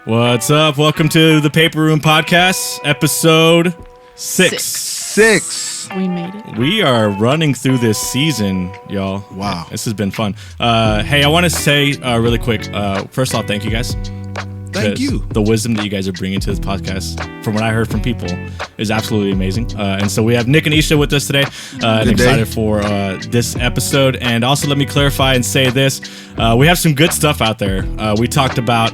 What's up? Welcome to the Paper Room Podcast, episode 6. We made it. We are running through this season, y'all. Wow. This has been fun. Hey, I want to say really quick, first off, thank you guys. Thank you. The wisdom that you guys are bringing to this podcast, from what I heard from people, is absolutely amazing. And so we have Nick and Isha with us today. And excited for this episode. And also, let me clarify and say this. We have some good stuff out there. We talked about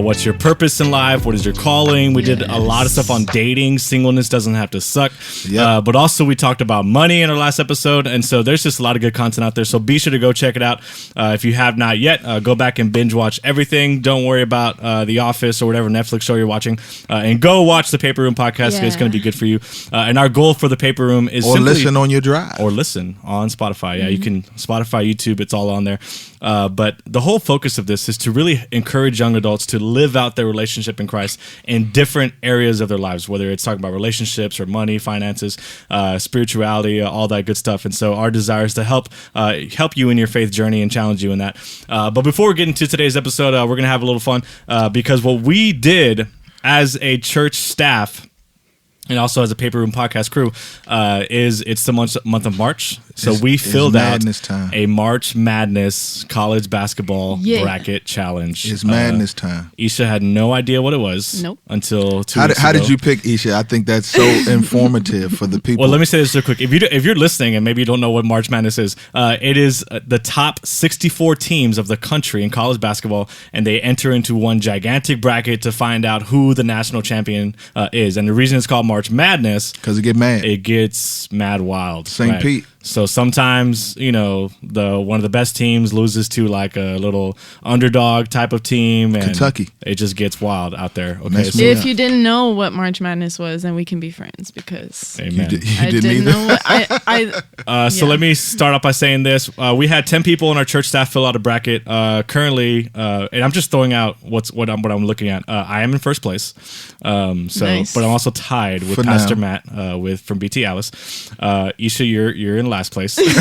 what's your purpose in life, what is your calling. We did a lot of stuff on dating. Singleness doesn't have to suck. Yep. But also, we talked about money in our last episode. And so there's just a lot of good content out there. So be sure to go check it out. If you have not yet, go back and binge watch everything. Don't worry about the Office or whatever Netflix show you're watching, and go watch the Paper Room Podcast. Yeah. It's going to be good for you. And our goal for the Paper Room is listen on your drive, or listen on Spotify. Yeah, you can Spotify, YouTube. It's all on there. But the whole focus of this is to really encourage young adults to live out their relationship in Christ in different areas of their lives, whether it's talking about relationships or money, finances, spirituality, all that good stuff. And so our desire is to help you in your faith journey and challenge you in that. But before we get into today's episode, we're going to have a little fun because what we did as a church staff and also as a Paper Room Podcast crew, it's the month of March. So we filled out a March Madness college basketball bracket challenge. It's madness time. Isha had no idea what it was until 2 weeks ago. How did you pick Isha? I think that's so informative for the people. Well, let me say this real quick. If you're listening and maybe you don't know what March Madness is, it is the top 64 teams of the country in college basketball, and they enter into one gigantic bracket to find out who the national champion is. And the reason it's called March Madness because it gets mad wild. St. Pete. So sometimes, one of the best teams loses to like a little underdog type of team, and Kentucky. It just gets wild out there. Okay, so if you didn't know what March Madness was, then we can be friends because you didn't know what So let me start off by saying this: we had 10 people on our church staff fill out a bracket. Currently, and I'm just throwing out what I'm looking at. I am in first place, nice. But I'm also tied with Pastor Matt from BT Alice. Isha, you're in last place. I really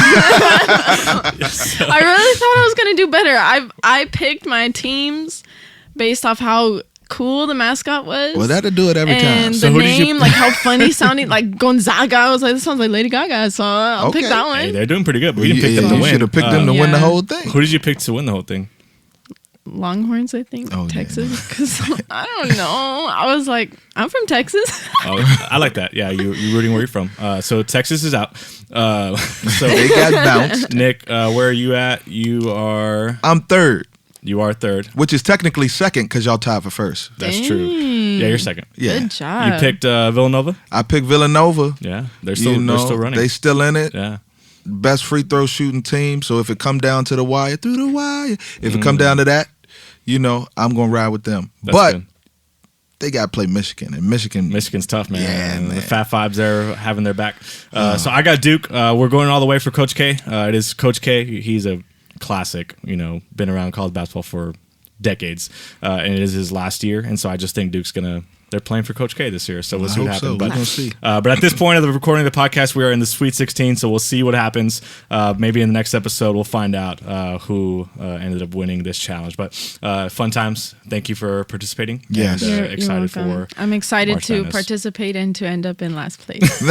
thought I was gonna do better. I picked my teams based off how cool the mascot was. Well, that'll do it every time. And the name, like how funny sounding, like Gonzaga. I was like, this sounds like Lady Gaga, so I'll pick that one. Hey, they're doing pretty good, but we didn't pick them to win. You should have picked them to win the whole thing. Who did you pick to win the whole thing? Longhorns, I think. Texas, because I don't know. I was like, I'm from Texas. I like that. Yeah, you're rooting where you're from. So Texas is out. So they got bounced. Nick, where are you at? I'm third. You are third, which is technically second because y'all tied for first. That's true. Yeah, you're second. Yeah. Good job. You picked Villanova. I picked Villanova. Yeah, they're still running. They still in it. Yeah. Best free throw shooting team. So if it come down to the wire, through the wire. If it come down to that, I'm gonna ride with them. That's good. They got to play Michigan, and Michigan's tough, man. Yeah, man. The Fat Fives there having their back. So I got Duke. We're going all the way for Coach K. It is Coach K. He's a classic. Been around college basketball for decades, and it is his last year. And so I just think Duke's they're playing for Coach K this year, so we'll see what happens. We're gonna see. But at this point of the recording of the podcast, we are in the Sweet 16, so we'll see what happens. Maybe in the next episode, we'll find out who ended up winning this challenge. But fun times. Thank you for participating. Yes. And, excited for. I'm excited March to Madness. participate and to end up in last place.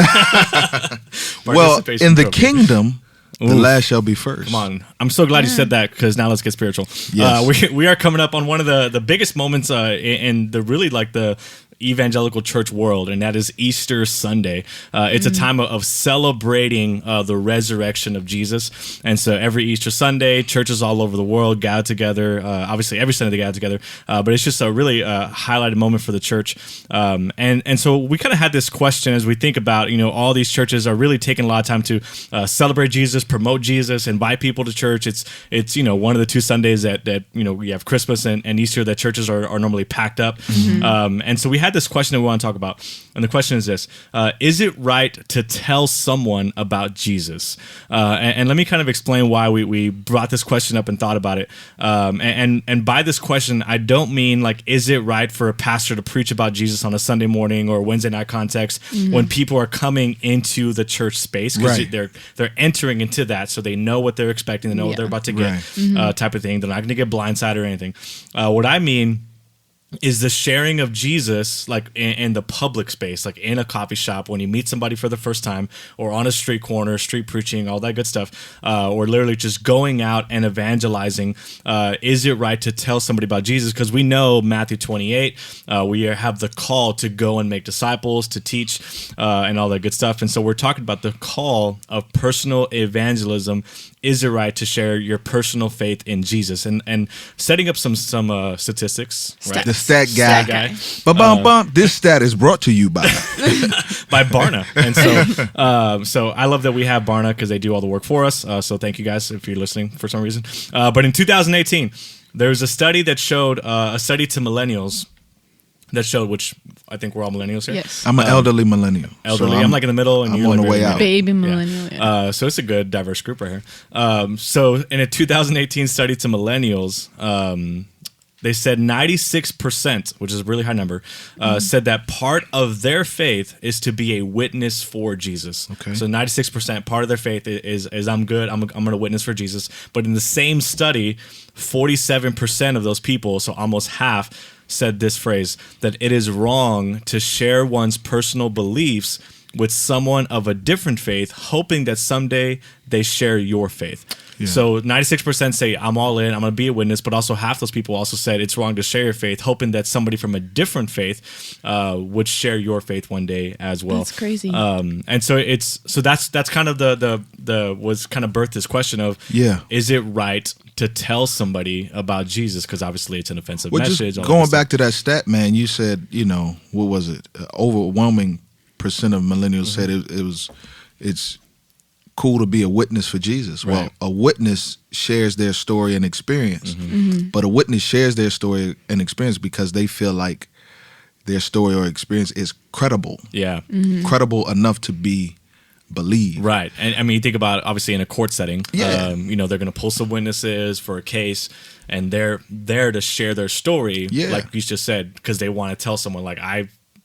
Well, in the kingdom, the Oof. last shall be first. Come on. I'm so glad you said that because now let's get spiritual. Yes. We are coming up on one of the biggest moments in the really like the evangelical church world, and that is Easter Sunday. It's a time of celebrating the resurrection of Jesus. And so every Easter Sunday, churches all over the world gather together. Obviously, every Sunday they gather together, but it's just a really highlighted moment for the church. And so we kind of had this question as we think about, all these churches are really taking a lot of time to celebrate Jesus, promote Jesus, invite people to church. It's one of the two Sundays that we have Christmas and Easter that churches are normally packed up. And so we had this question that we want to talk about, and the question is this: is it right to tell someone about Jesus? And let me kind of explain why we brought this question up and thought about it. And by this question, I don't mean like, is it right for a pastor to preach about Jesus on a Sunday morning or Wednesday night context when people are coming into the church space, because they're entering into that, so they know what they're expecting, they know what they're about to get, type of thing. They're not going to get blindsided or anything. What I mean is the sharing of Jesus, like in the public space, like in a coffee shop, when you meet somebody for the first time, or on a street corner, street preaching, all that good stuff, or literally just going out and evangelizing. Is it right to tell somebody about Jesus? Because we know Matthew 28, we have the call to go and make disciples, to teach, and all that good stuff. And so we're talking about the call of personal evangelism. Is it right to share your personal faith in Jesus? And setting up some statistics, right? The stat guy. Stat guy. This stat is brought to you by by Barna. And so I love that we have Barna because they do all the work for us. So thank you guys if you're listening for some reason. But in 2018, there was a study that showed a study to millennials that showed, which I think we're all millennials here. Yes. I'm an elderly millennial. Elderly. So I'm like in the middle, and I'm you're on like the way out. Baby millennial. Yeah. So it's a good diverse group right here. So in a 2018 study to millennials, they said 96%, which is a really high number, said that part of their faith is to be a witness for Jesus. Okay. So 96% part of their faith is I'm good. I'm going to witness for Jesus. But in the same study, 47% of those people, so almost half, said this phrase, that it is wrong to share one's personal beliefs with someone of a different faith, hoping that someday they share your faith. Yeah. So 96% say, I'm all in, I'm going to be a witness, but also half those people also said it's wrong to share your faith, hoping that somebody from a different faith would share your faith one day as well. That's crazy. And so that's kind of the was kind of birthed this question of, is it right to tell somebody about Jesus? Because obviously it's an offensive message. Just going back to that stat, man, you said, what was it? Overwhelming percent of millennials said it's cool to be a witness for Jesus. Right. Well, a witness shares their story and experience, but a witness shares their story and experience because they feel like their story or experience is credible. Yeah. Credible enough to be believed. Right. And I mean, you think about, obviously, in a court setting, Yeah. They're going to pull some witnesses for a case, and they're there to share their story, like you just said, because they want to tell someone, like,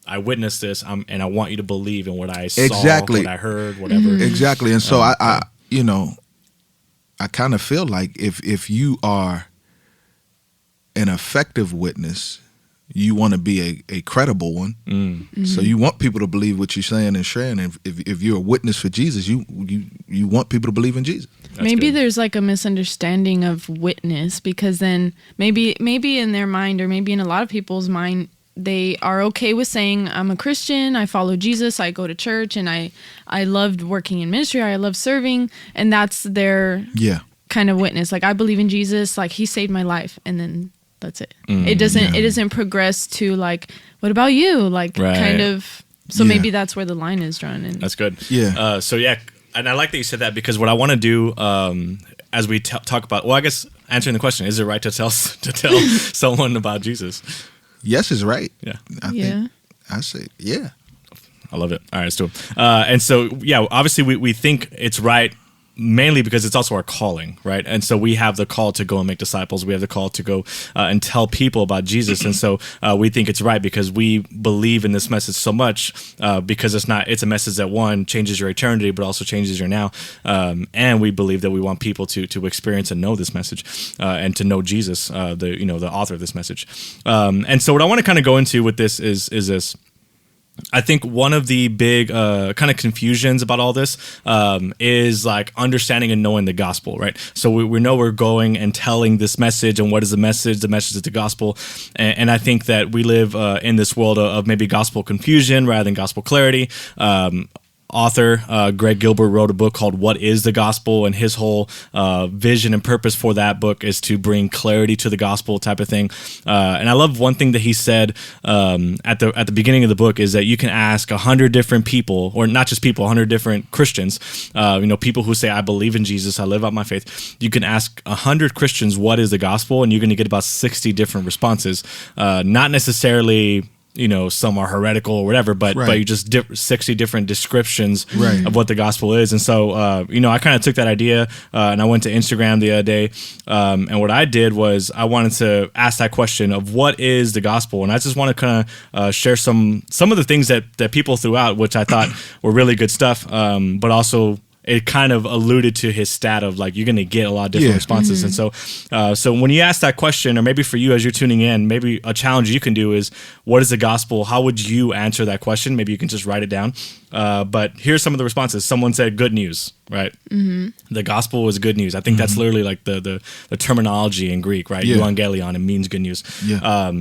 I witnessed this, and I want you to believe in what I saw, what I heard, whatever. Exactly. And so I kind of feel like if you are an effective witness, you want to be a credible one. So you want people to believe what you're saying and sharing. And if you're a witness for Jesus, you want people to believe in Jesus. Maybe there's like a misunderstanding of witness, because then maybe in their mind, or maybe in a lot of people's mind, they are okay with saying, I'm a Christian, I follow Jesus, I go to church, and I loved working in ministry, I love serving, and that's their kind of witness. Like, I believe in Jesus, like, he saved my life, and then that's it. It doesn't progress to, like, what about you? Like, kind of, so maybe that's where the line is drawn. And that's good. Yeah. And I like that you said that, because what I want to do as we talk about, well, I guess answering the question, is it right to tell someone about Jesus? Yes is right. Yeah. I think I say, yeah. I love it. All right, let's do it. And so, obviously we think it's right, mainly because it's also our calling, right? And so we have the call to go and make disciples. We have the call to go and tell people about Jesus. And so we think it's right because we believe in this message so much, because it's a message that, one, changes your eternity, but also changes your now. And we believe that we want people to experience and know this message, and to know Jesus, the author of this message. And so what I want to kind of go into with this is this. I think one of the big kind of confusions about all this is like understanding and knowing the gospel, right? So we know we're going and telling this message, and what is the message? The message is the gospel. And I think that we live in this world of maybe gospel confusion rather than gospel clarity. Author Greg Gilbert wrote a book called What is the Gospel, and his whole vision and purpose for that book is to bring clarity to the gospel type of thing. And I love one thing that he said at the beginning of the book is that you can ask 100 different people, or not just people, 100 different Christians, people who say, I believe in Jesus, I live out my faith. You can ask 100 Christians, what is the gospel? And you're going to get about 60 different responses. Not necessarily some are heretical or whatever, but you just 60 different descriptions of what the gospel is. And so, I kind of took that idea and I went to Instagram the other day, and what I did was I wanted to ask that question of what is the gospel, and I just want to kind of share some of the things that people threw out, which I thought were really good stuff, but also it kind of alluded to his stat of like, you're going to get a lot of different responses. And so when you ask that question, or maybe for you as you're tuning in, maybe a challenge you can do is, what is the gospel? How would you answer that question? Maybe you can just write it down. But here's some of the responses. Someone said good news, right? The gospel is good news. I think that's literally like the terminology in Greek, right? Evangelion, it means good news.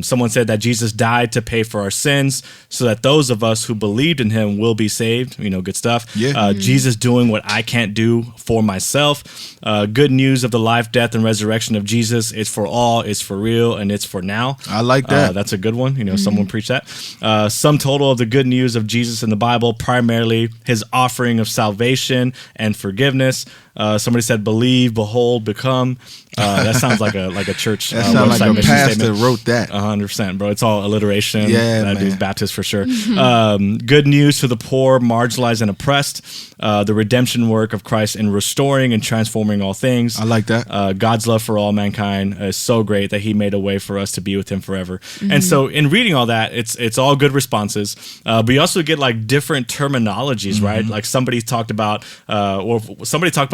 Someone said that Jesus died to pay for our sins so that those of us who believed in him will be saved. Good stuff. Jesus doing what I can't do for myself. Good news of the life, death, and resurrection of Jesus. It's for all, it's for real, and it's for now. I like that. That's a good one. Someone preached that. Sum total of the good news of Jesus in the Bible, primarily his offering of salvation and forgiveness. Somebody said, believe, behold, become. That sounds like a church. That sounds like a pastor statement. Wrote that. 100%, bro. It's all alliteration. Yeah, that man. dude's Baptist for sure. Good news to the poor, marginalized, and oppressed. The redemption work of Christ in restoring and transforming all things. I like that. God's love for all mankind is so great that he made a way for us to be with him forever. And so in reading all that, it's all good responses. But you also get like different terminologies, right? Like somebody talked about,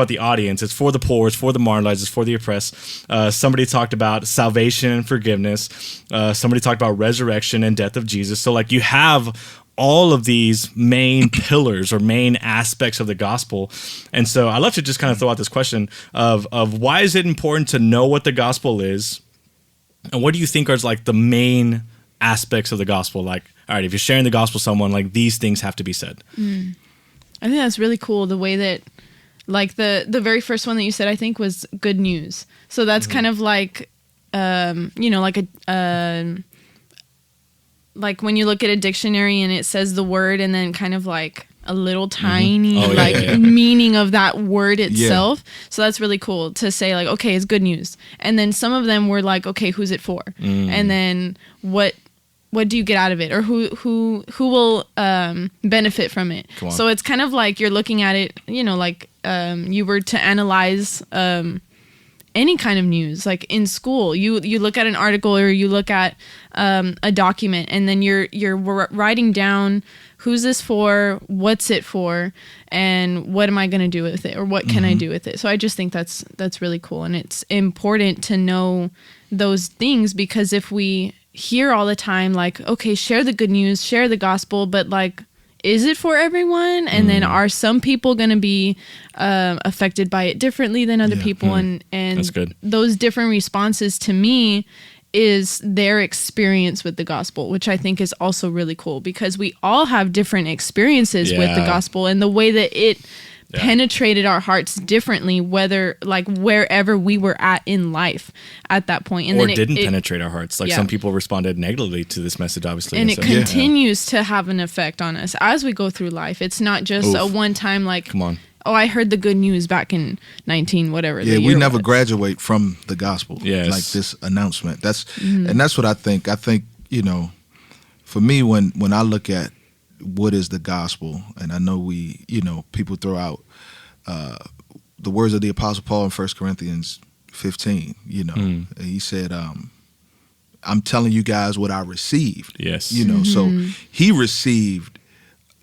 the audience. It's for the poor, it's for the marginalized, it's for the oppressed. Somebody talked about salvation and forgiveness. Somebody talked about resurrection and death of Jesus. So like you have all of these main pillars or main aspects of the gospel. And so I love to just kind of throw out this question of why is it important to know what the gospel is? And what do you think are like the main aspects of the gospel? Like, all right, if you're sharing the gospel with someone, like these things have to be said. I think that's really cool. The way that, like the very first one that you said, I think was good news. So that's kind of like, like when you look at a dictionary and it says the word and then kind of like a little tiny meaning of that word itself. So that's really cool to say like, okay, it's good news. And then some of them were like, okay, who's it for? And then what do you get out of it, or who will benefit from it? So it's kind of like you're looking at it, like you were to analyze any kind of news, like in school, you look at an article or you look at a document, and then you're writing down who's this for, what's it for, and what am I going to do with it, or what can I do with it. So I just think that's really cool, and it's important to know those things, because if we hear all the time like, okay, share the good news, share the gospel, but like, is it for everyone? And then are some people going to be affected by it differently than other people? And that's good. Those different responses to me is their experience with the gospel, which I think is also really cool, because we all have different experiences with the gospel, and the way that it penetrated our hearts differently, whether like wherever we were at in life at that point. And or then didn't penetrate our hearts. Like some people responded negatively to this message, obviously. And it continues to have an effect on us as we go through life. It's not just a one time like, come on. Oh, I heard the good news back in 19 whatever. Yeah, we never graduate from the gospel. Yes. Like this announcement. And that's what I think. I think, for me, when I look at what is the gospel, and I know people throw out the words of the Apostle Paul in 1 Corinthians 15, and he said, I'm telling you guys what I received. Yes. So he received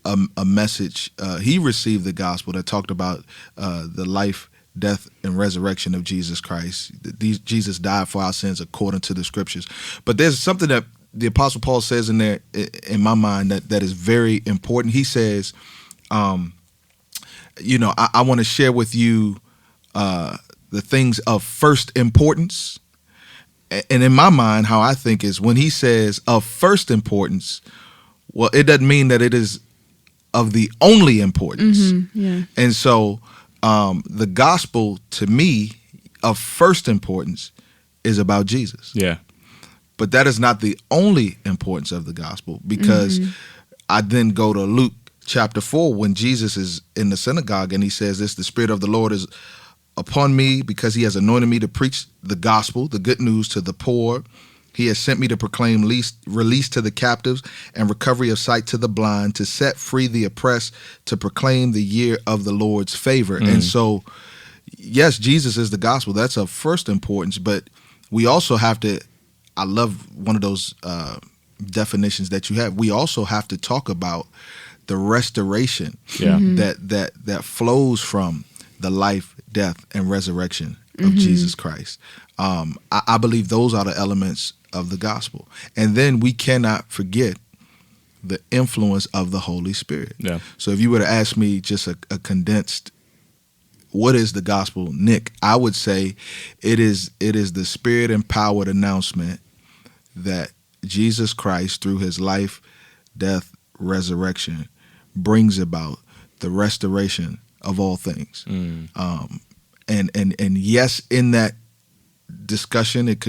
a message. He received the gospel that talked about the life, death, and resurrection of Jesus Christ. Jesus died for our sins according to the scriptures. But there's something that the Apostle Paul says in there, in my mind, that is very important. He says, I want to share with you the things of first importance. And in my mind, how I think is when he says of first importance, well, it doesn't mean that it is of the only importance. And so the gospel, to me, of first importance is about Jesus. Yeah. But that is not the only importance of the gospel, because I then go to Luke chapter 4 when Jesus is in the synagogue and he says this: the Spirit of the Lord is upon me because he has anointed me to preach the gospel, the good news to the poor. He has sent me to proclaim release to the captives and recovery of sight to the blind, to set free the oppressed, to proclaim the year of the Lord's favor. And so, yes, Jesus is the gospel. That's of first importance, but we also have to, I love one of those definitions that you have. We also have to talk about the restoration Yeah. that flows from the life, death, and resurrection of Jesus Christ. I believe those are the elements of the gospel. And then we cannot forget the influence of the Holy Spirit. Yeah. So if you were to ask me just a condensed, what is the gospel, Nick, I would say it is the Spirit-empowered announcement that Jesus Christ, through his life, death, resurrection, brings about the restoration of all things. And yes, in that discussion, it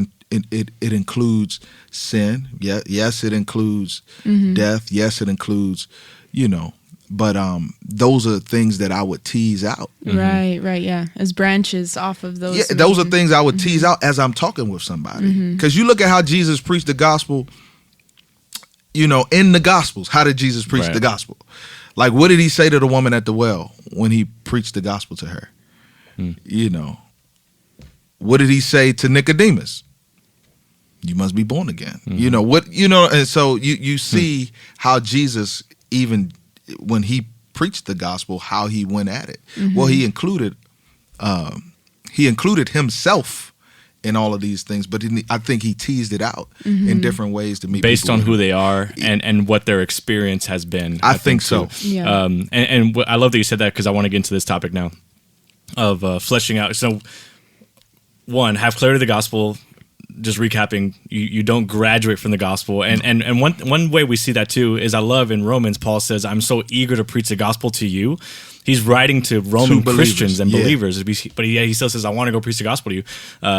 includes sin. Yeah, yes, it includes death. Yes, it includes, but those are things that I would tease out. Right, yeah. As branches off of those. Yeah, those are things I would tease out as I'm talking with somebody. Because you look at how Jesus preached the gospel, in the Gospels. How did Jesus preach the gospel? Like, what did he say to the woman at the well when he preached the gospel to her? What did he say to Nicodemus? You must be born again. And so you see how Jesus, even when he preached the gospel, how he went at it. Well, he included himself in all of these things, but I think he teased it out in different ways to meet based people on who they are and what their experience has been. I think so. Too. Yeah. And I love that you said that, because I want to get into this topic now of fleshing out. So, one, have clarity of the gospel. Just recapping, you don't graduate from the gospel, and one way we see that too is, I love in Romans, Paul says, "I'm so eager to preach the gospel to you." He's writing to Roman Christians and believers, but he still says, "I want to go preach the gospel to you."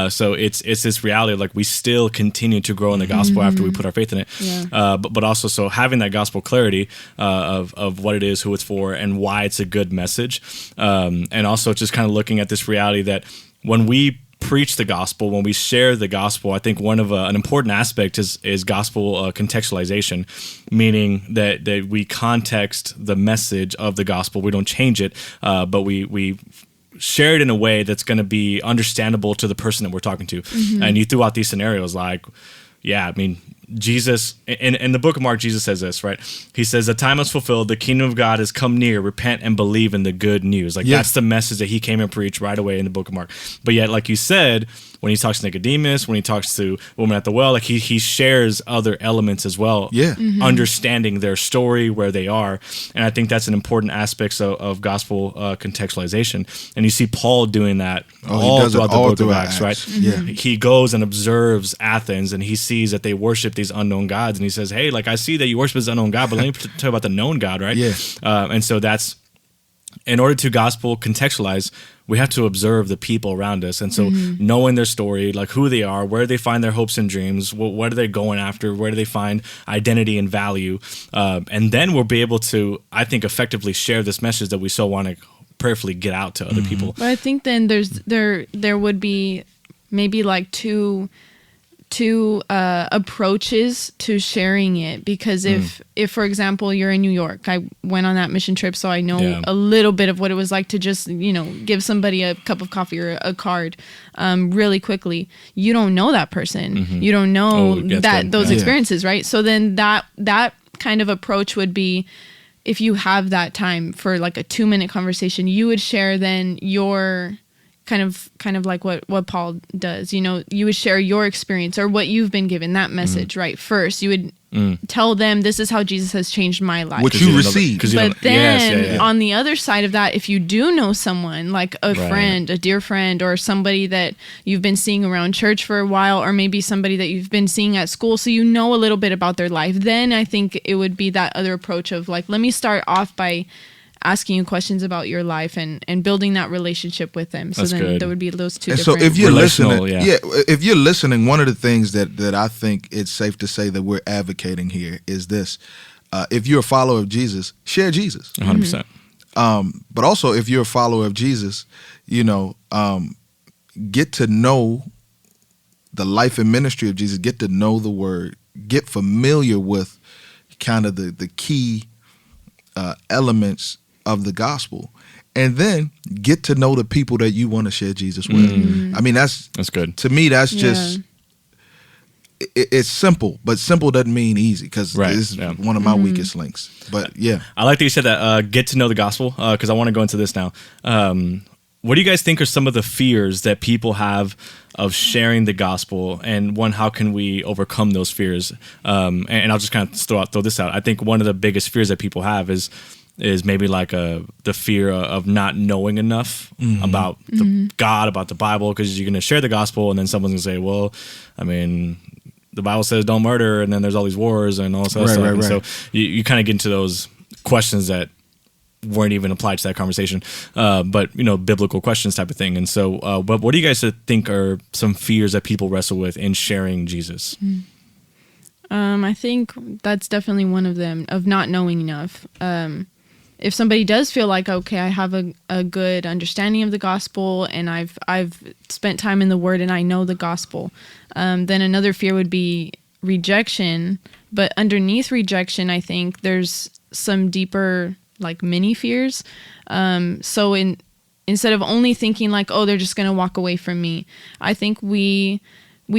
So it's this reality of, like, we still continue to grow in the gospel after we put our faith in it. Yeah. But also, so having that gospel clarity of what it is, who it's for, and why it's a good message, and also just kind of looking at this reality that when we preach the gospel, when we share the gospel, I think one of an important aspect is gospel contextualization, meaning that we context the message of the gospel. We don't change it, but we share it in a way that's going to be understandable to the person that we're talking to. And you threw out these scenarios like, Jesus, in the book of Mark, Jesus says this, right? He says, "The time is fulfilled, the kingdom of God has come near, repent and believe in the good news." Like, that's the message that he came and preached right away in the book of Mark. But yet, like you said, when he talks to Nicodemus, when he talks to the woman at the well, like he shares other elements as well, understanding their story, where they are. And I think that's an important aspect of gospel contextualization. And you see Paul doing that all throughout the book of Acts, right? He goes and observes Athens, and he sees that they worship these unknown gods, and he says, "Hey, like, I see that you worship this unknown God, but let me tell you about the known God," right? And so that's, in order to gospel contextualize, we have to observe the people around us. And so knowing their story, like who they are, where they find their hopes and dreams, what are they going after, where do they find identity and value, and then we'll be able to, I think, effectively share this message that we so want to prayerfully get out to other people. But I think then there would be maybe like two approaches to sharing it, because if for example you're in New York, I went on that mission trip, so I know a little bit of what it was like to just give somebody a cup of coffee or a card really quickly. You don't know that person, you don't know those experiences, right? So then that kind of approach would be, if you have that time for like a 2-minute conversation, you would share then your kind of like what Paul does. You would share your experience or what you've been given, that message, right? First, you would tell them, this is how Jesus has changed my life. What you received. But then on the other side of that, if you do know someone, like a friend, a dear friend, or somebody that you've been seeing around church for a while, or maybe somebody that you've been seeing at school, so you know a little bit about their life, then I think it would be that other approach of like, let me start off by asking you questions about your life and building that relationship with them. So That's then good. there would be those two And different. so if you're listening, Relational, if you're listening, one of the things that I think it's safe to say that we're advocating here is this: if you're a follower of Jesus, share Jesus. 100%. But also, if you're a follower of Jesus, get to know the life and ministry of Jesus. Get to know the Word. Get familiar with kind of the key elements of the gospel, and then get to know the people that you want to share Jesus with. I mean, that's good. To me, that's just, it's simple, but simple doesn't mean easy, because Right, this is yeah. one of my weakest links. But yeah, I like that you said that. Get to know the gospel, because I want to go into this now. What do you guys think are some of the fears that people have of sharing the gospel, and one, how can we overcome those fears? And I'll just kind of throw this out. I think one of the biggest fears that people have is maybe like the fear of not knowing enough about God, about the Bible, because you're going to share the gospel, and then someone's going to say, well, I mean, the Bible says don't murder, and then there's all these wars and all this other stuff. Right. And so you kind of get into those questions that weren't even applied to that conversation, but biblical questions type of thing. And so, but what do you guys think are some fears that people wrestle with in sharing Jesus? I think that's definitely one of them, of not knowing enough. If somebody does feel like, okay, I have a good understanding of the gospel, and I've spent time in the Word and I know the gospel, then another fear would be rejection. But underneath rejection, I think there's some deeper, like, mini fears. So instead of only thinking like, oh, they're just gonna walk away from me, I think we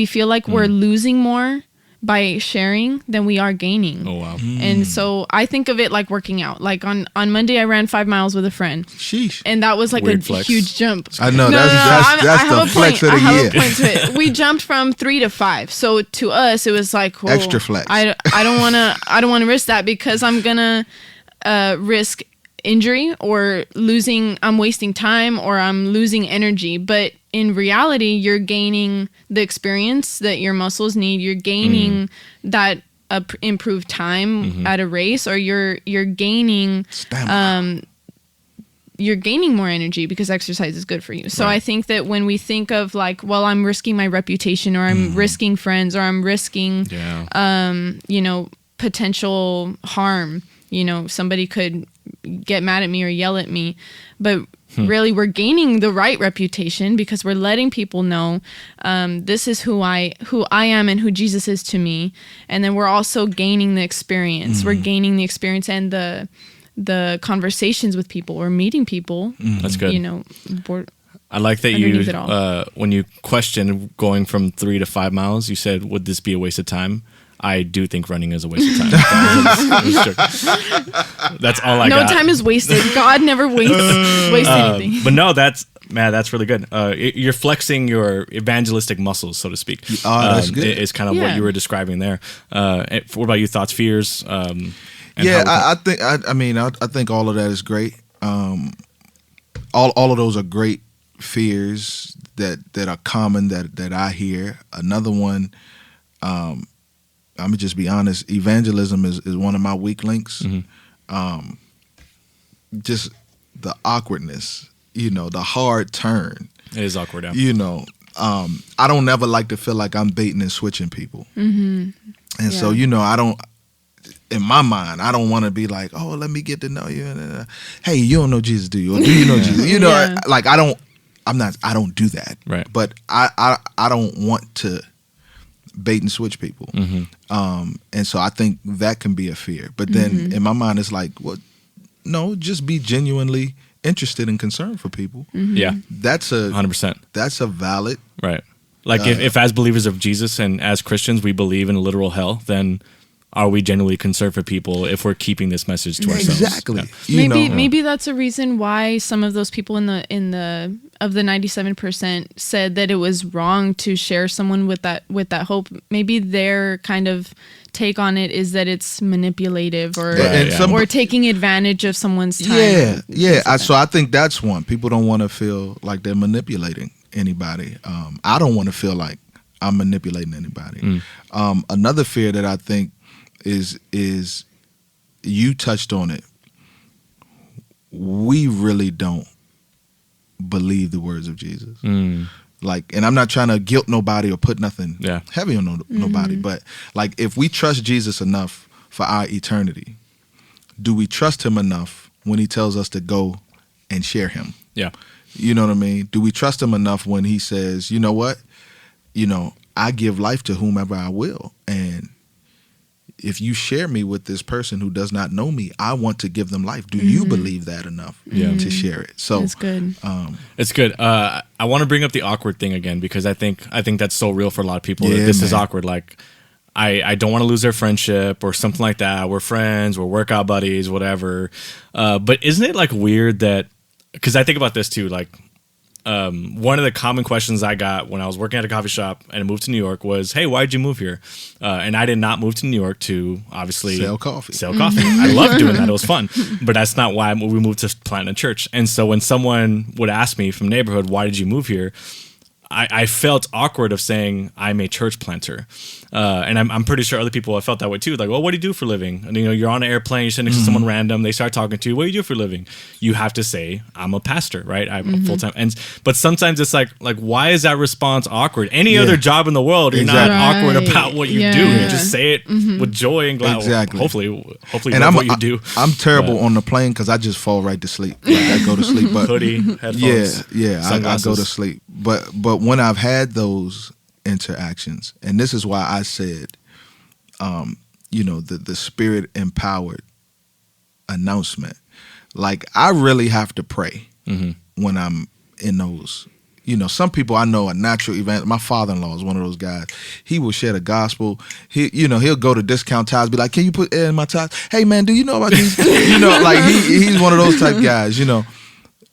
feel like we're losing more by sharing than we are gaining. Oh, wow. And so I think of it like working out. Like on Monday, I ran 5 miles with a friend. sheesh. And that was like Weird a flex. huge jump. I know, No, that's I have the a flex point. of the I have year. a point to it. We jumped from 3 to 5. So to us, it was like, well, Extra flex. I don't want to risk that, because I'm gonna risk injury or I'm wasting time, or I'm losing energy. But in reality, you're gaining the experience that your muscles need. You're gaining that improved time at a race, or you're gaining Stamina. you're gaining more energy because exercise is good for you. So Right. I think that when we think of like, well, I'm risking my reputation, or I'm risking friends, or I'm risking potential harm, somebody could get mad at me or yell at me, but really we're gaining the right reputation because we're letting people know this is who I am and who Jesus is to me. And then we're also gaining the experience. We're gaining the experience and the conversations with people, or meeting people. That's good. I like that underneath it all. When you question going from 3 to 5 miles, you said, would this be a waste of time? I do think running is a waste of time. That's all I No got. time is wasted. God never wastes anything. But no, that's really good. You're flexing your evangelistic muscles, so to speak. That's good. Is kind of what Yeah. you were describing there. What about you? Thoughts, fears? And Yeah, how- I think all of that is great. All of those are great fears that are common that I hear. Another one, I'm gonna just be honest. Evangelism is one of my weak links. Just the awkwardness, the hard turn. it is awkward. Yeah. I don't never like to feel like I'm baiting and switching people. And so, I don't. In my mind, I don't want to be like, oh, let me get to know you. Hey, you don't know Jesus, do you? Or do you know Jesus? Yeah. Like I don't do that. Right. But I don't want to bait and switch people. And so I think that can be a fear. But then in my mind, it's like, well, no, just be genuinely interested and concerned for people. Yeah. That's 100%. That's a valid. Right. Like if as believers of Jesus and as Christians we believe in a literal hell, then are we genuinely concerned for people if we're keeping this message to ourselves? Exactly. Yeah. Maybe that's a reason why some of those people in the 97% said that it was wrong to share someone with that hope. Maybe their kind of take on it is that it's manipulative, or And some- or taking advantage of someone's time. Yeah. So I think that's one. People don't want to feel like they're manipulating anybody. I don't want to feel like I'm manipulating anybody. Another fear that I think is you touched on it. We really don't believe the words of Jesus. Like, and I'm not trying to guilt nobody or put nothing heavy on nobody, but like, if we trust Jesus enough for our eternity, do we trust him enough when he tells us to go and share him? Yeah. You know what I mean? Do we trust him enough when he says, you know what? I give life to whomever I will. And if you share me with this person who does not know me, I want to give them life. Do you believe that enough to share it? So That's good. It's good. I want to bring up the awkward thing again because I think that's so real for a lot of people. Yeah, that this is man. awkward. Like, I don't want to lose their friendship or something like that. We're friends, we're workout buddies, whatever. But isn't it like weird that, because I think about this too, like one of the common questions I got when I was working at a coffee shop and I moved to New York was, hey, why'd you move here? And I did not move to New York to obviously sell coffee. I loved doing that. It was fun. But that's not why we moved to plant a church. And so when someone would ask me from the neighborhood, why did you move here? I felt awkward of saying I'm a church planter. And I'm pretty sure other people have felt that way too. Like, well, what do you do for a living? And, you're on an airplane, you're sitting next to someone random, they start talking to you, what do you do for a living? You have to say, I'm a pastor, right? I'm a full-time. But sometimes it's like, why is that response awkward? Any other job in the world, you're not awkward about what you do. You just say it with joy and glad. Exactly. Hopefully And love what you do. I'm terrible on the plane because I just fall right to sleep. Like, I go to sleep. But Hoodie, headphones, I go to sleep. But when I've had those interactions, and this is why I said, the spirit empowered announcement. Like, I really have to pray when I'm in those. Some people I know are natural events. My father-in-law is one of those guys. He will share the gospel. He'll go to discount tires, be like, "Can you put air in my tires? Hey man, do you know about these?" Like he's one of those type guys.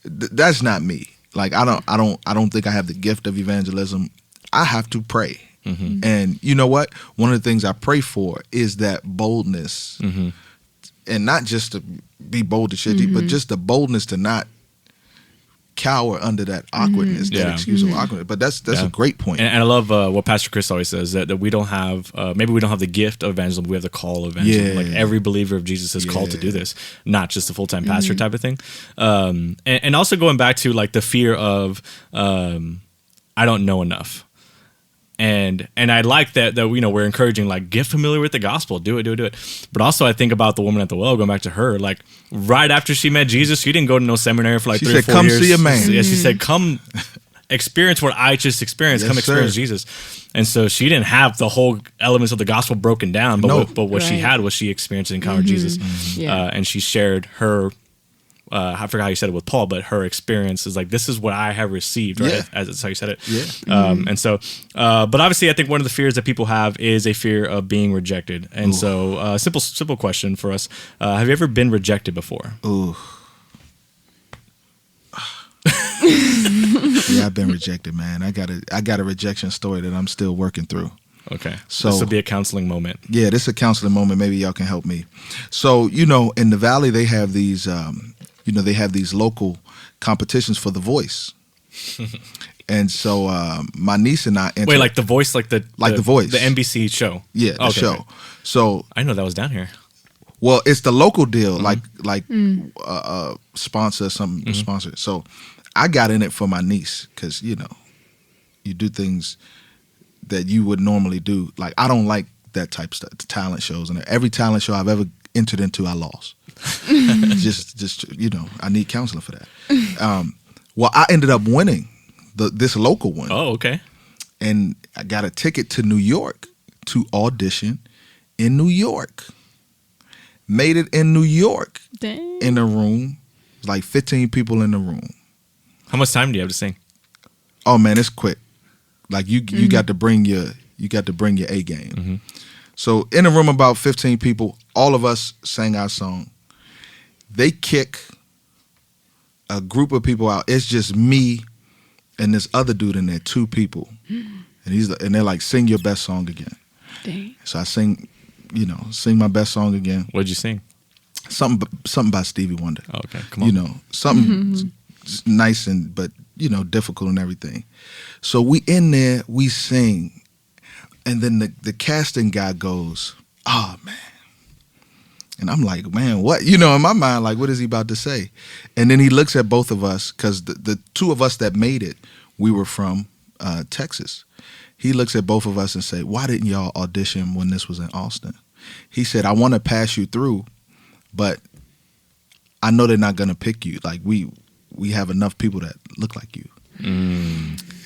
That's not me. Like, I don't think I have the gift of evangelism. I have to pray. And you know what? One of the things I pray for is that boldness, and not just to be bold to shit, but just the boldness to not cower under that awkwardness, that excuse of awkwardness. But that's a great point. And I love what Pastor Chris always says, that we don't have, maybe we don't have the gift of evangelism, we have the call of evangelism. Like, every believer of Jesus is called to do this, not just a full-time pastor type of thing. And also going back to like the fear of, I don't know enough. And I like that we're encouraging, like, get familiar with the gospel, do it. But also I think about the woman at the well, going back to her, like, right after she met Jesus, she didn't go to no seminary for like 3 or 4 years. Come see a man. Yeah, she said, come experience what I just experienced. Come experience Jesus. And so she didn't have the whole elements of the gospel broken down, but what she had was she experienced and encountered Jesus. And she shared her, I forgot how you said it with Paul, but her experience is like, this is what I have received, right? As that's how you said it. And so, but obviously I think one of the fears that people have is a fear of being rejected. And so, simple question for us. Have you ever been rejected before? Ooh. Yeah, I've been rejected, man. I got a rejection story that I'm still working through. Okay. So this will be a counseling moment. Yeah, this is a counseling moment. Maybe y'all can help me. So, in the Valley, they have these, local competitions for The Voice. And so my niece and I entered. Wait, like The Voice, like The Voice, the NBC show. Yeah, the show. Okay. So I know that was down here. Well, it's the local deal, sponsor something, sponsor. So I got in it for my niece because you do things that you would normally do. Like, I don't like that type of stuff, talent shows, and every talent show I've ever entered into, I lost. just I need counseling for that. Well, I ended up winning this local one. Oh, okay. And I got a ticket to New York to audition in New York. Made it in New York. Dang. In a room. It's like 15 people in the room. How much time do you have to sing? Oh man, it's quick. Like you got to bring your A game. So in a room about 15 people, all of us sang our song. They kick a group of people out. It's just me and this other dude in there, 2 people. And they're like, sing your best song again. Dang. So I sing my best song again. What'd you sing? Something by Stevie Wonder. Oh, okay, come on. Something nice but difficult and everything. So we in there, we sing, and then the casting guy goes, "Oh man," and I'm like, "Man, what?" In my mind, like, what is he about to say? And then he looks at both of us because the 2 of us that made it, we were from Texas. He looks at both of us and say, "Why didn't y'all audition when this was in Austin?" He said, "I want to pass you through, but I know they're not gonna pick you. Like we have enough people that look like you."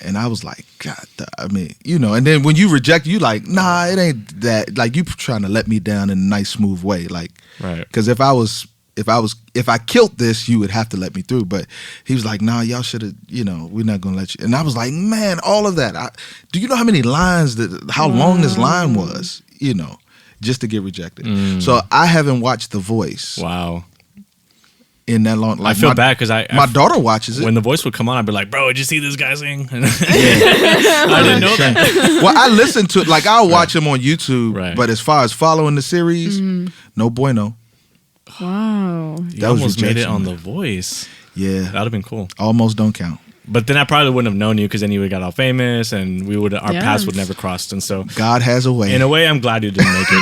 And I was like, God, I mean, you know, and then when you reject, you like, nah, it ain't that. Like, you trying to let me down in a nice, smooth way. Like, Right. because if I killed this, you would have to let me through. But he was like, nah, y'all should have, you know, we're not going to let you. And I was like, man, all of that. Do you know how many lines, how long this line was, you know, just to get rejected? So I haven't watched The Voice. Wow. In that long, like I feel bad because my daughter watches it. When The Voice would come on, I'd be like, "Bro, did you see this guy sing?" I didn't know that. Well, I listen to it. Like, I'll watch him on YouTube, Right. but as far as following the series, no bueno. Wow. You That was almost made it Rejection, on man. The Voice. Yeah, That'd have been cool. almost don't count. But then I probably wouldn't have known you because then you would have got all famous, and our Yeah. paths would never crossed. And so, God has a way. in a way, I'm glad you didn't make it.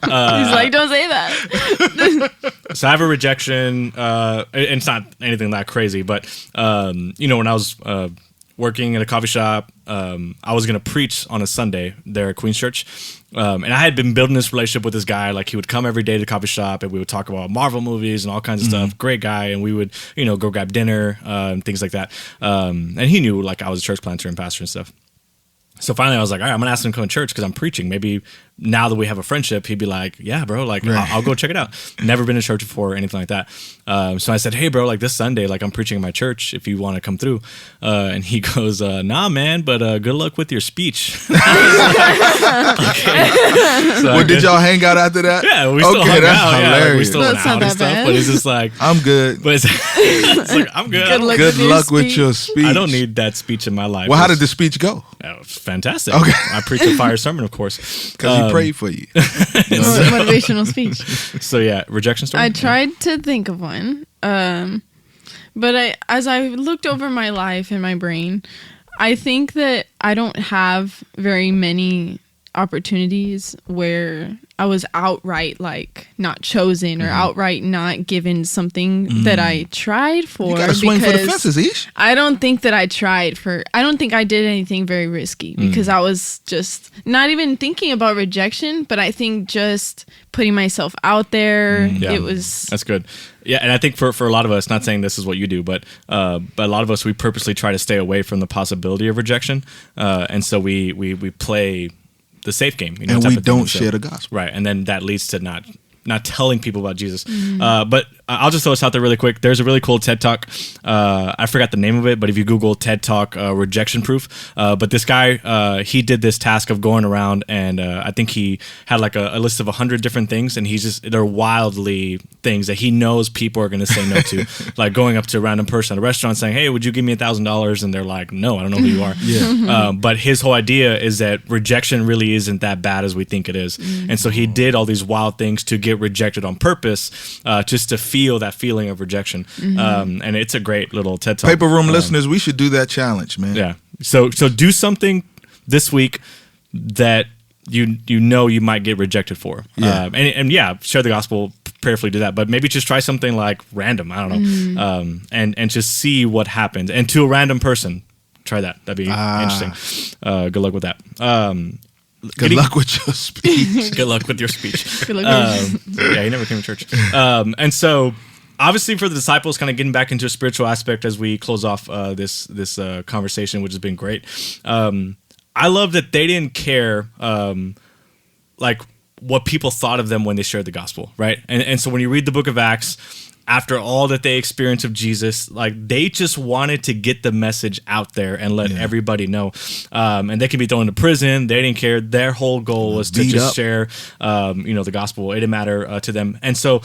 He's like, don't say that. So I have a rejection. And it's not anything that crazy, but you know, when I was working at a coffee shop, I was going to preach on a Sunday there at Queen's Church. And I had been building this relationship with this guy. Like, he would come every day to the coffee shop and we would talk about Marvel movies and all kinds of stuff. Great guy. And we would, you know, go grab dinner and things like that. And he knew, like, I was a church planter and pastor and stuff. So finally I was like, all right, I'm going to ask him to come to church because I'm preaching. Maybe now that we have a friendship, he'd be like, yeah, bro, like, Right. I'll go check it out. Never been to church before or anything like that. So I said, hey, bro, like, this Sunday, like, I'm preaching in my church if you want to come through. And he goes, nah, man, but good luck with your speech. Okay. So Well, did y'all hang out after that? Yeah, we still hung that's out. Yeah, like, we hilarious. still went That's not out and that stuff. bad. But it's just like, I'm good. but it's like, I'm good. Good luck. Good with your luck with speech. your speech. I don't need that speech in my life. Well, how did the speech go? It was fantastic. Okay. I preached a fire sermon, of course. Because he prayed for you. Motivational speech. So yeah, rejection story. I tried to think of one, but as I looked over my life in my brain, I think that I don't have very many opportunities where I was outright like not chosen or outright not given something that I tried for. You got to swing for the because fences, Ish. I don't think that I don't think I did anything very risky because I was just not even thinking about rejection, but I think just putting myself out there, Yeah. it was. That's good. Yeah, and I think for a lot of us, not saying this is what you do, but a lot of us, we purposely try to stay away from the possibility of rejection, and so we play the safe game, you know, And type we of thing. don't So- share the gospel. right? And then that leads to not telling people about Jesus. But I'll just throw this out there really quick. There's a really cool TED Talk. I forgot the name of it, but if you Google TED Talk rejection proof, but this guy, he did this task of going around and I think he had like a list of 100 different things, and they're wildly things that he knows people are going to say no to. Like going up to a random person at a restaurant saying, hey, would you give me $1,000? And they're like, no, I don't know who you are. But his whole idea is that rejection really isn't that bad as we think it is. And so he did all these wild things to get rejected on purpose, just to feel that feeling of rejection. And it's a great little TED Talk. Paper Room listeners, we should do that challenge, man. Yeah. So do something this week that you know you might get rejected for. Yeah. And yeah, share the gospel, prayerfully do that. But maybe just try something like random. I don't know. And just see what happens. And to a random person, try that. That'd be interesting. Good luck with that. Good luck with your speech. Good luck with your speech. Good luck. Yeah, he never came to church. And so, obviously, for the disciples, kind of getting back into a spiritual aspect as we close off this conversation, which has been great. I love that they didn't care, like what people thought of them when they shared the gospel, right? And so when you read the book of Acts, after all that they experienced of Jesus, like they just wanted to get the message out there and let everybody know. And they could be thrown into prison. They didn't care. Their whole goal was to Beat just up. share, the gospel. It didn't matter to them. And so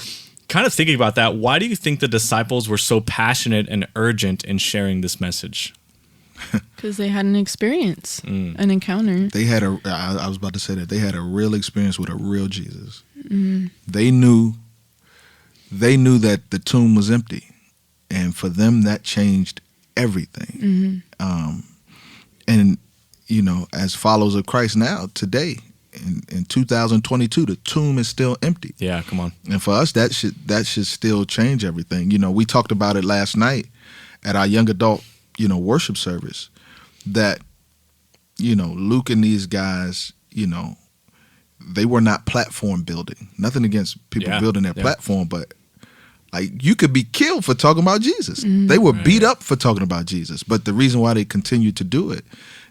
kind of thinking about that, why do you think the disciples were so passionate and urgent in sharing this message? Because they had an experience, an encounter. They had I was about to say that they had a real experience with a real Jesus. They knew that the tomb was empty, and for them that changed everything. And you know, as followers of Christ now today in 2022, the tomb is still empty. Yeah, come on. And for us, that should still change everything. You know, we talked about it last night at our young adult, worship service, that, Luke and these guys, they were not platform building. Nothing against people building their platform, but Like, you could be killed for talking about Jesus. They were beat up for talking about Jesus. But the reason why they continued to do it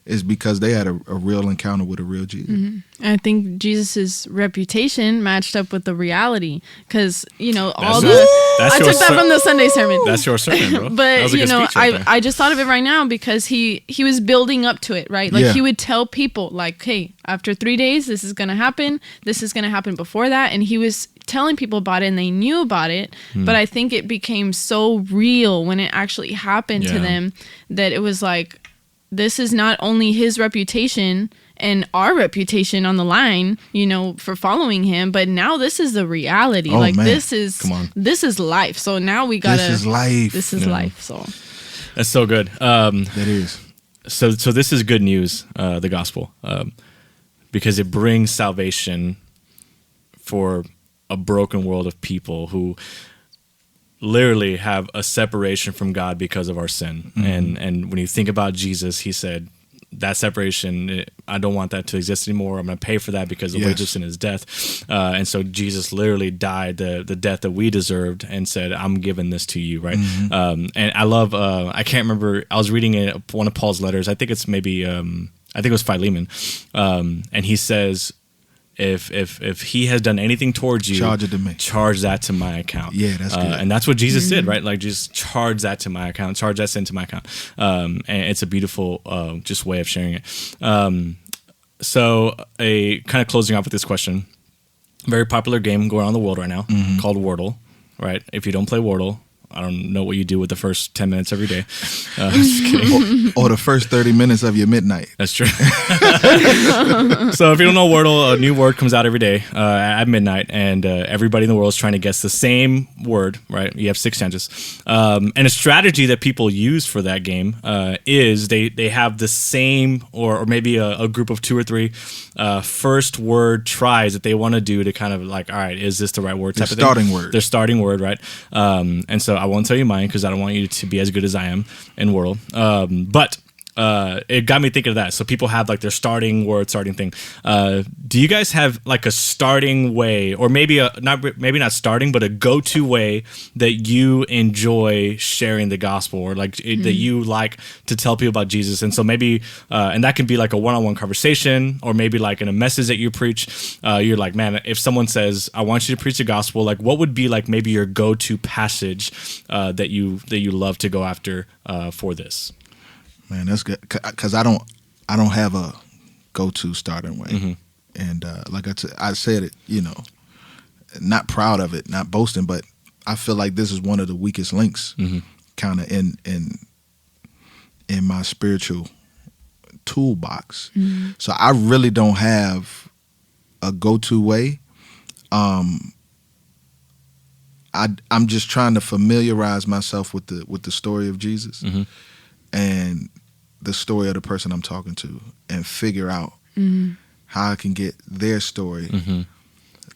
is because they had a real encounter with a real Jesus. I think Jesus's reputation matched up with the reality, because I took that from the Sunday sermon. That's your sermon, bro. But I just thought of it right now because he was building up to it, right? Like he would tell people, like, hey, after 3 days, this is gonna happen. This is gonna happen before that, and he was telling people about it, and they knew about it. But I think it became so real when it actually happened to them that it was like, this is not only his reputation and our reputation on the line, for following him, but now this is the reality. Oh, man. this is life. So now we gotta. This is life. This is life. So that's so good. That is. So this is good news, the gospel, because it brings salvation for a broken world of people who literally have a separation from God because of our sin. And when you think about Jesus, he said, that separation, I don't want that to exist anymore. I'm going to pay for that because the wages of sin is death. And so Jesus literally died the death that we deserved and said, I'm giving this to you, right? And I love, I can't remember, I was reading one of Paul's letters. I think it's maybe, I think it was Philemon. And he says, if he has done anything towards you, charge it to me. Charge that to my account. Yeah, that's good. And that's what Jesus did, right? Like, just charge that to my account, charge that sin to my account. And it's a beautiful just way of sharing it. So a kind of closing off with this question, very popular game going on in the world right now called Wordle, right? If you don't play Wordle, I don't know what you do with the first 10 minutes every day. Just kidding. Or the first 30 minutes of your midnight. That's true. So if you don't know Wordle, a new word comes out every day at midnight, and everybody in the world is trying to guess the same word, right? You have 6 chances. And a strategy that people use for that game is they have the same, or maybe a group of 2 or 3 first word tries that they want to do to kind of like, all right, is this the right word type of thing? Their starting word, right? And so I won't tell you mine because I don't want you to be as good as I am in Wordle. But it got me thinking of that. So people have like their starting word, starting thing. Do you guys have like a starting way, or maybe not starting, but a go-to way that you enjoy sharing the gospel, or like that you like to tell people about Jesus? And so maybe, and that can be like a one-on-one conversation, or maybe like in a message that you preach. You're like, man, if someone says, I want you to preach the gospel, like what would be like maybe your go-to passage that you love to go after for this? Man, that's good, because I don't have a go-to starting way, and like I said it, not proud of it, not boasting, but I feel like this is one of the weakest links, kind of in my spiritual toolbox. So I really don't have a go-to way. I'm just trying to familiarize myself with the story of Jesus. And the story of the person I'm talking to, and figure out how I can get their story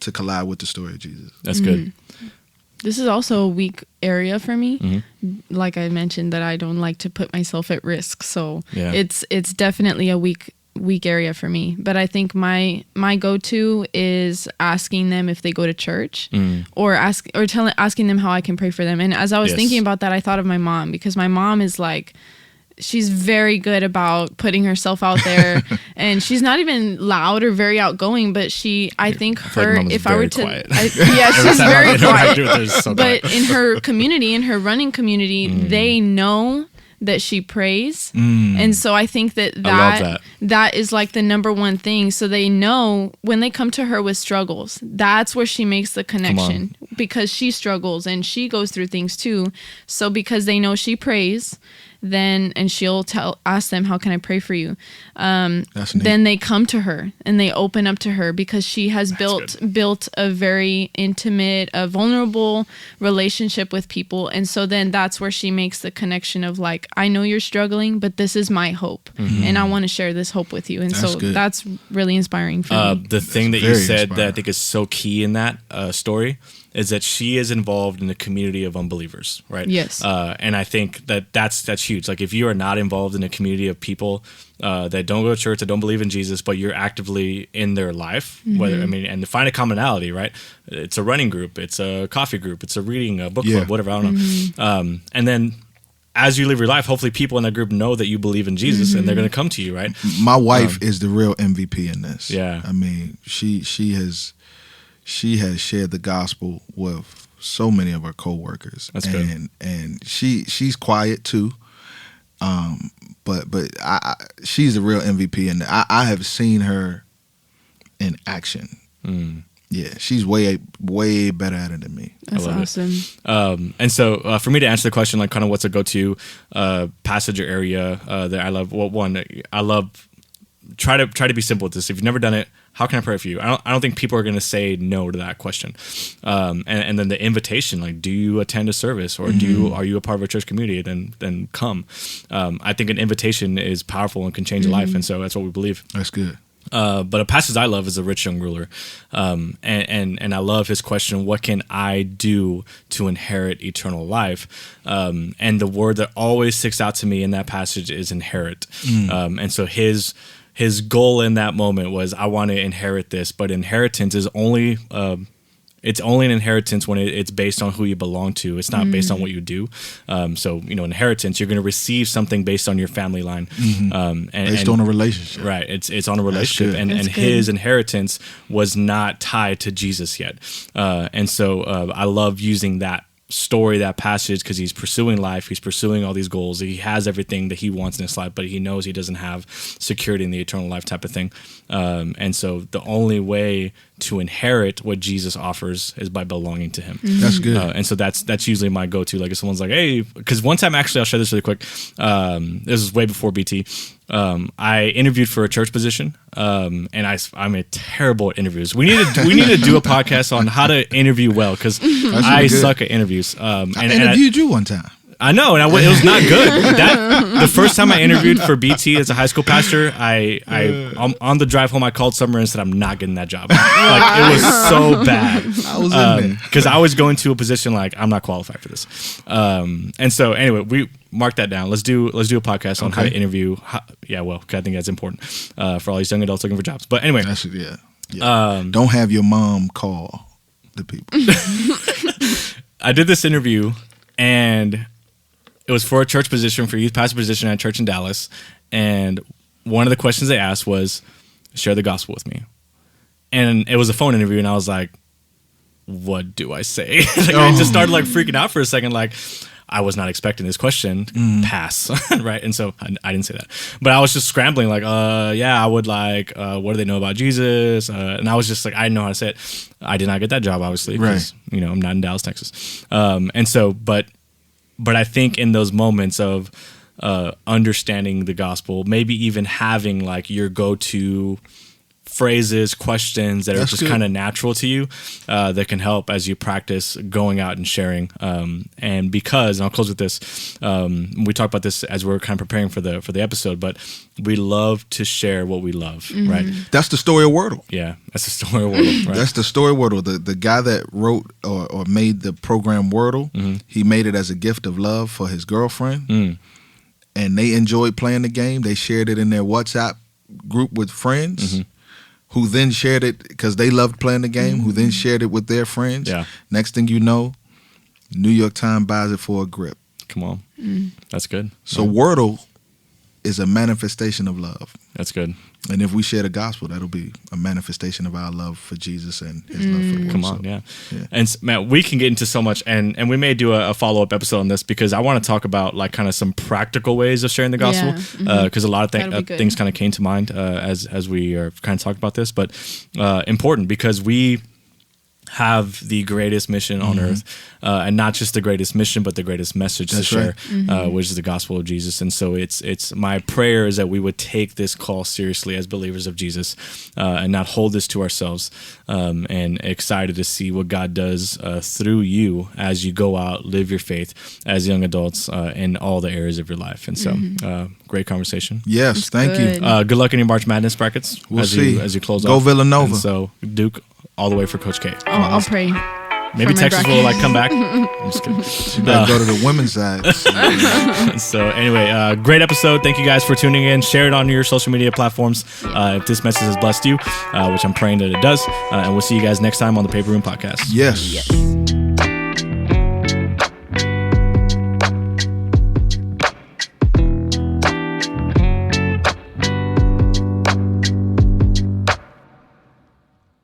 to collide with the story of Jesus. That's good. This is also a weak area for me. Like I mentioned, that I don't like to put myself at risk. So it's definitely a weak area for me. But I think my go-to is asking them if they go to church, or asking them how I can pray for them. And as I was thinking about that, I thought of my mom, because my mom is like, she's very good about putting herself out there, and she's not even loud or very outgoing, but I think her, if I were to, she's very quiet. But in her community, in her running community, they know that she prays. And so I think that is like the number one thing. So they know when they come to her with struggles, that's where she makes the connection, because she struggles and she goes through things too. So because they know she prays, and she'll ask them, how can I pray for you? Then they come to her and they open up to her, because she has built a very intimate, a vulnerable relationship with people. And so then that's where she makes the connection of like, I know you're struggling, but this is my hope, and I want to share this hope with you. And that's really inspiring for me. The thing that you said that I think is so key in that story is that she is involved in the community of unbelievers, right? Yes. And I think that's huge. Like if you are not involved in a community of people that don't go to church, that don't believe in Jesus, but you're actively in their life, and to find a commonality, right? It's a running group, it's a coffee group, it's a reading, a book club, whatever, I don't know. And then as you live your life, hopefully people in that group know that you believe in Jesus and they're going to come to you, right? My wife is the real MVP in this. Yeah. I mean, she has shared the gospel with so many of her coworkers. That's good. And she's quiet too. But she's the real MVP, and I have seen her in action. Yeah, she's way better at it than me. That's awesome. And so for me to answer the question, like kind of what's a go-to passage or area that I love. Well, one, I love try to be simple with this. If you've never done it, how can I pray for you? I don't think people are going to say no to that question. And then the invitation, like, do you attend a service or are you a part of a church community? Then come. I think an invitation is powerful and can change a life, and so that's what we believe. That's good. But a passage I love is the rich young ruler, and I love his question: what can I do to inherit eternal life? And the word that always sticks out to me in that passage is inherit. And so his goal in that moment was, I want to inherit this, but inheritance is only it's only an inheritance when it's based on who you belong to. It's not based on what you do. So, inheritance, you're going to receive something based on your family line. Based on a relationship. Right. It's on a relationship. And his inheritance was not tied to Jesus yet. And so I love using that story, that passage, because he's pursuing life, he's pursuing all these goals, he has everything that he wants in his life, but he knows he doesn't have security in the eternal life type of thing. And so the only way to inherit what Jesus offers is by belonging to him. That's good. And so that's usually my go-to. Like if someone's like, hey, because one time, actually, I'll share this really quick. This was way before BT. I interviewed for a church position, and I'm terrible at interviews. We need to do a podcast on how to interview well, because I suck at intervies. I interviewed you one time. I know, and it was not good. The first time I interviewed for BT as a high school pastor, on the drive home, I called Summer and said, I'm not getting that job. Like, it was so bad. I was in there. Because I was going to a position like, I'm not qualified for this. And so anyway, we mark that down. Let's do a podcast on how to interview. Because I think that's important for all these young adults looking for jobs. But anyway. Don't have your mom call the people. I did this interview, and it was for a church position, for a youth pastor position at a church in Dallas. And one of the questions they asked was, share the gospel with me. And it was a phone interview, and I was like, what do I say? I just started freaking out for a second, I was not expecting this question. Pass. Right? And so I didn't say that. But I was just scrambling, I would what do they know about Jesus? And I was just I didn't know how to say it. I did not get that job, obviously, because, I'm not in Dallas, Texas. And so, but I think in those moments of understanding the gospel, maybe even having your go-to phrases, questions that are just kind of natural to you, that can help as you practice going out and sharing. And I'll close with this. We talked about this as we're kind of preparing for the episode, but we love to share what we love, right? That's the story of Wordle. Yeah, that's the story of Wordle. Right? That's the story of Wordle. The guy that wrote or made the program Wordle, he made it as a gift of love for his girlfriend, and they enjoyed playing the game. They shared it in their WhatsApp group with friends. Who then shared it because they loved playing the game, who then shared it with their friends. Yeah. Next thing you know, New York Times buys it for a grip. Come on. That's good. So Wordle is a manifestation of love. That's good. And if we share the gospel, that'll be a manifestation of our love for Jesus and his love for the world. Come on, yeah. And man, we can get into so much, and we may do a follow-up episode on this, because I want to talk about kind of some practical ways of sharing the gospel, because a lot of things kind of came to mind as we are kind of talking about this, but important because we have the greatest mission on earth, and not just the greatest mission, but the greatest message to share, which is the gospel of Jesus. And so it's my prayer is that we would take this call seriously as believers of Jesus, and not hold this to ourselves, and excited to see what God does through you as you go out, live your faith as young adults in all the areas of your life. And so great conversation. Yes, thank you. Good luck in your March Madness brackets. We'll see. As you close Go off. Villanova. And so Duke, all the way for Coach K. I'll pray. Maybe my Texas bracket. will like come back. I'm just kidding. You better go to the women's side. So anyway, great episode. Thank you guys for tuning in. Share it on your social media platforms if this message has blessed you, which I'm praying that it does. And we'll see you guys next time on the Paper Room Podcast. Yes. Yes.